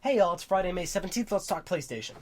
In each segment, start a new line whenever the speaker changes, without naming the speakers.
Hey y'all, it's Friday, May 17th, let's talk PlayStation.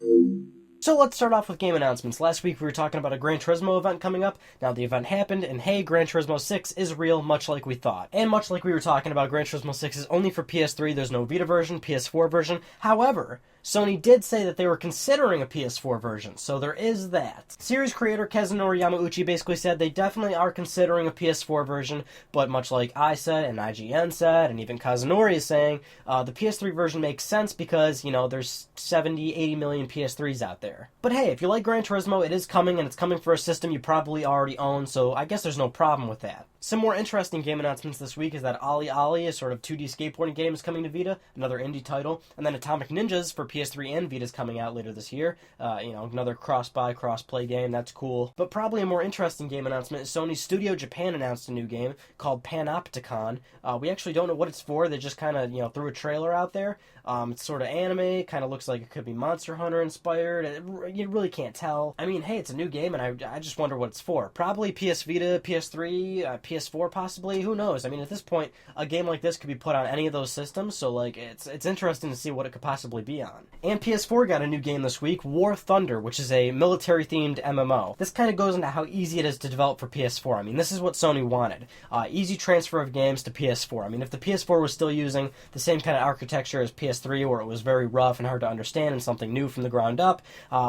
So let's start off with game announcements. Last week we were talking about a Gran Turismo event coming up. Now the event happened, and hey, Gran Turismo 6 is real, much like we thought. And much like we were talking about, Gran Turismo 6 is only for PS3, there's no Vita version, PS4 version. However, Sony did say that they were considering a PS4 version, so there is that. Series creator Kazunori Yamauchi basically said they definitely are considering a PS4 version, but much like I said, and IGN said, and even Kazunori is saying, the PS3 version makes sense because, you know, there's 70, 80 million PS3s out there. But hey, if you like Gran Turismo, it is coming, and it's coming for a system you probably already own, so I guess there's no problem with that. Some more interesting game announcements this week is that Ali Ali, a sort of 2D skateboarding game, is coming to Vita, another indie title, and then Atomic Ninjas for PS3 and Vita is coming out later this year. Another cross-buy, cross-play game, that's cool. But probably a more interesting game announcement is Sony's Studio Japan announced a new game called Panopticon. We actually don't know what it's for, they just kind of, threw a trailer out there. It's sort of anime, kind of looks like it could be Monster Hunter inspired, you really can't tell. I mean, hey, it's a new game, and I just wonder what it's for. Probably PS Vita, PS3, PS4 possibly, who knows? I mean, at this point, a game like this could be put on any of those systems, so it's interesting to see what it could possibly be on. And PS4 got a new game this week, War Thunder, which is a military-themed MMO. This kind of goes into how easy it is to develop for PS4. I mean, this is what Sony wanted. Easy transfer of games to PS4. I mean, if the PS4 was still using the same kind of architecture as PS3, where it was very rough and hard to understand and something new from the ground up,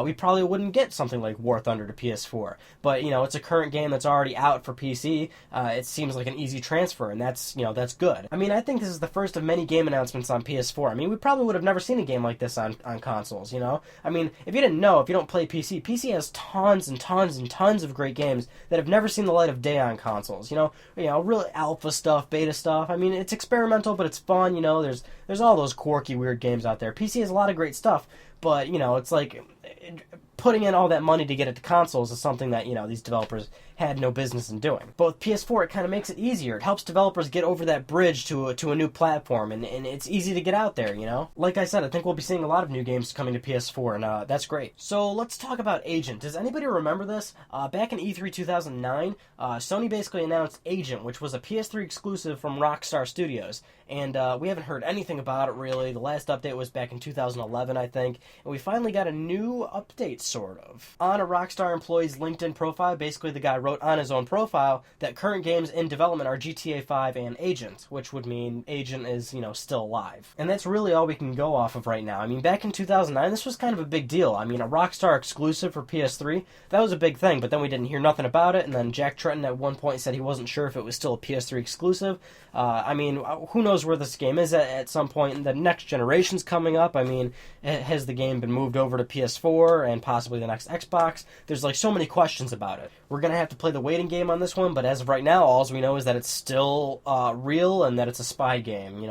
we probably wouldn't get something like War Thunder to PS4. But, it's a current game that's already out for PC. It seems like an easy transfer, and that's good. I mean, I think this is the first of many game announcements on PS4. I mean, we probably would have never seen a game like this on consoles, I mean, if you didn't know, if you don't play PC, PC has tons and tons and tons of great games that have never seen the light of day on consoles, really alpha stuff, beta stuff. I mean, it's experimental, but it's fun, there's all those quirky, weird games out there. PC has a lot of great stuff, but, it's like putting in all that money to get it to consoles is something that, these developers had no business in doing. But with PS4, it kind of makes it easier. It helps developers get over that bridge to a new platform, and it's easy to get out there, Like I said, I think we'll be seeing a lot of new games coming to PS4, and that's great. So let's talk about Agent. Does anybody remember this? Back in E3 2009, Sony basically announced Agent, which was a PS3 exclusive from Rockstar Studios. And we haven't heard anything about it, really. The last update was back in 2011, I think. And we finally got a new update, sort of. On a Rockstar employee's LinkedIn profile, basically the guy wrote on his own profile that current games in development are GTA 5 and Agent, which would mean Agent is, still alive. And that's really all we can go off of right now. I mean, back in 2009, this was kind of a big deal. I mean, a Rockstar exclusive for PS3, that was a big thing, but then we didn't hear nothing about it, and then Jack Tretton at one point said he wasn't sure if it was still a PS3 exclusive. I mean, who knows where this game is at some point. The next generation's coming up. I mean, has the game been moved over to PS4 and possibly the next Xbox? There's so many questions about it. We're going to have to play the waiting game on this one, but as of right now, all we know is that it's still real and that it's a spy game,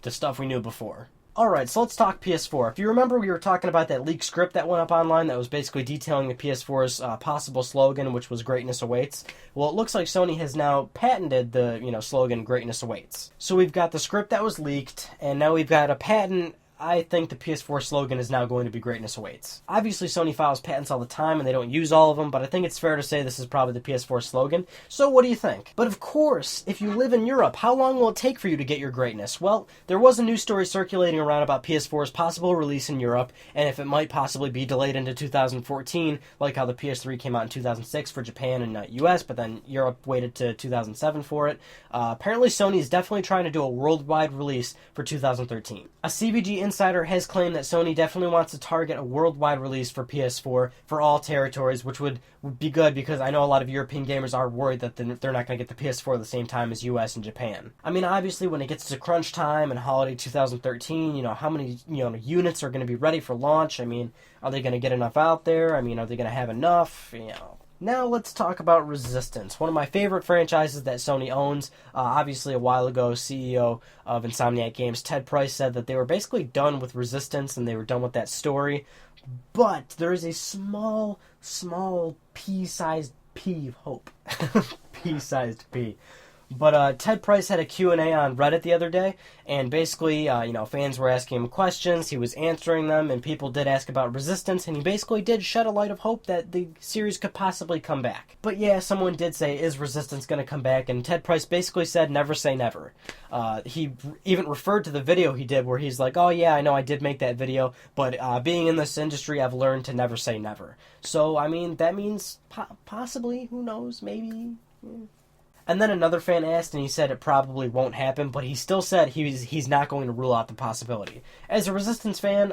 the stuff we knew before. Alright, so let's talk PS4. If you remember, we were talking about that leaked script that went up online that was basically detailing the PS4's possible slogan, which was Greatness Awaits. Well, it looks like Sony has now patented the, slogan Greatness Awaits. So we've got the script that was leaked, and now we've got a patent. I think the PS4 slogan is now going to be Greatness Awaits. Obviously, Sony files patents all the time, and they don't use all of them, but I think it's fair to say this is probably the PS4 slogan. So what do you think? But of course, if you live in Europe, how long will it take for you to get your greatness? Well, there was a news story circulating around about PS4's possible release in Europe, and if it might possibly be delayed into 2014, like how the PS3 came out in 2006 for Japan and US, but then Europe waited to 2007 for it. Apparently, Sony is definitely trying to do a worldwide release for 2013. A CBG insider has claimed that Sony definitely wants to target a worldwide release for PS4 for all territories, which would be good because I know a lot of European gamers are worried that they're not going to get the PS4 at the same time as US and Japan. I mean, obviously, when it gets to crunch time and holiday 2013, how many units are going to be ready for launch? I mean, are they going to get enough out there? I mean, are they going to have enough? Now let's talk about Resistance, one of my favorite franchises that Sony owns. Obviously, a while ago, CEO of Insomniac Games, Ted Price, said that they were basically done with Resistance and they were done with that story. But there is a small pea-sized pea of hope. Pea-sized pea. But Ted Price had a Q&A on Reddit the other day, and basically, fans were asking him questions, he was answering them, and people did ask about Resistance, and he basically did shed a light of hope that the series could possibly come back. But yeah, someone did say, is Resistance going to come back? And Ted Price basically said, never say never. He even referred to the video he did where he's like, oh yeah, I know I did make that video, but being in this industry, I've learned to never say never. So, I mean, that means possibly, who knows, maybe... And then another fan asked, and he said it probably won't happen, but he still said he's not going to rule out the possibility. As a Resistance fan,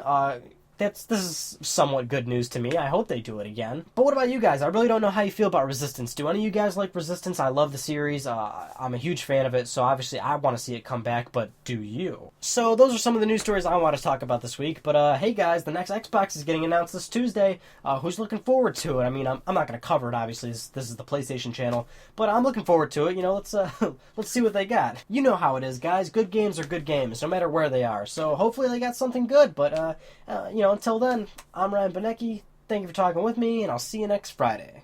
this is somewhat good news to me. I hope they do it again. But what about you guys? I really don't know how you feel about Resistance. Do any of you guys like Resistance? I love the series. I'm a huge fan of it, so obviously I want to see it come back, but do you? So those are some of the news stories I want to talk about this week. But hey guys, the next Xbox is getting announced this Tuesday. Who's looking forward to it? I mean, I'm not going to cover it, obviously. This is the PlayStation channel. But I'm looking forward to it. Let's see what they got. You know how it is, guys. Good games are good games, no matter where they are. So hopefully they got something good, but, until then, I'm Ryan Benecki. Thank you for talking with me, and I'll see you next Friday.